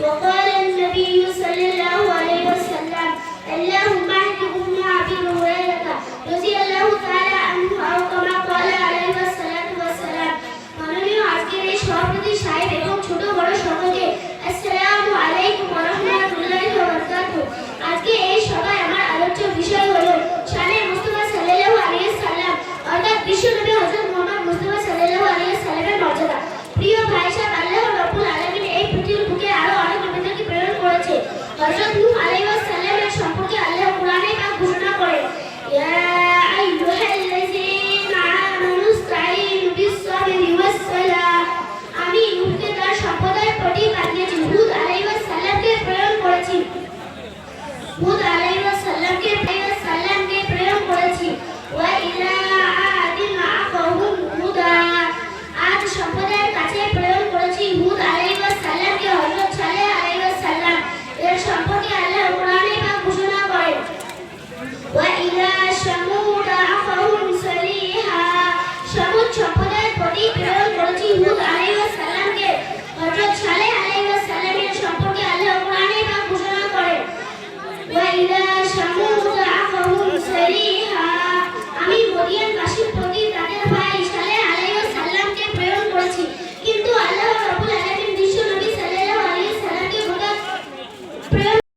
وقال النبي صلى الله عليه وسلم اللهم اهد أم أبي هريرة رضي الله تعالى عنه أو كما قال عليه الصلاة والسلام। মাননীয় আজকের এই সভাপতি সাহেব এবং ছোট বড় সকলকে আসসালামু আলাইকুম ওয়া রাহমাতুল্লাহি ওয়া বারাকাতুহু। আজকে এই সভায় আমার আলোচ্য বিষয় হলো শানে মুস্তাফা সাল্লাল্লাহু আলাইহি সাল্লাম অর্থাৎ বিশ্বনবী হযরত মুহাম্মদ মুস্তাফা সাল্লাল্লাহু আলাইহি সাল্লামের মর্যাদা। প্রিয় ভাই সাহেব, আল্লাহ রাব্বুল আলামিন এই পৃথিবীর বুকে আরো অনেক নবীদেরকে প্রেরণ করেছে। হযরত নূহ আলাইহিস সালামের সম্পর্কে আল্লাহ কোরআনে পাক ঘোষণা করেন, ইয়া আইয়ুহাল্লাযীনা আমানু ইসতাঈনু বিস-সাবরি ওয়াস-সালাহ। আমি নূহকে তার সম্প্রদায়ের প্রতি পাঠিয়েছি। হুদ আলাইহিস সালামকে প্রেরণ করেছি। হুদ আলাইহিস সালামকে প্রেরণ করেছি। ওয়া ইলা আদিন আখাহুম হুদা। আদ সম্প্রদায়ের কাছে প্রেরণ করেছি হুদ আলাইহিস সালামকে। হযরত সালেহ আলাইহিস সালাম এর সম্পর্কে আল্লাহ কোরআনে পাক ঘোষণা করেন, ওয়া ইলা শামুদ আখাহুম সালিহা। শামুদ সম্প্রদায়ের প্রতি প্রেরণ করেছি হুদ আলাইহিস সালামকে। হযরত সালেহ আলাইহিস সালামের সম্পর্কে আল্লাহ কোরআনে পাক ঘোষণা করেন, ওয়া ইলা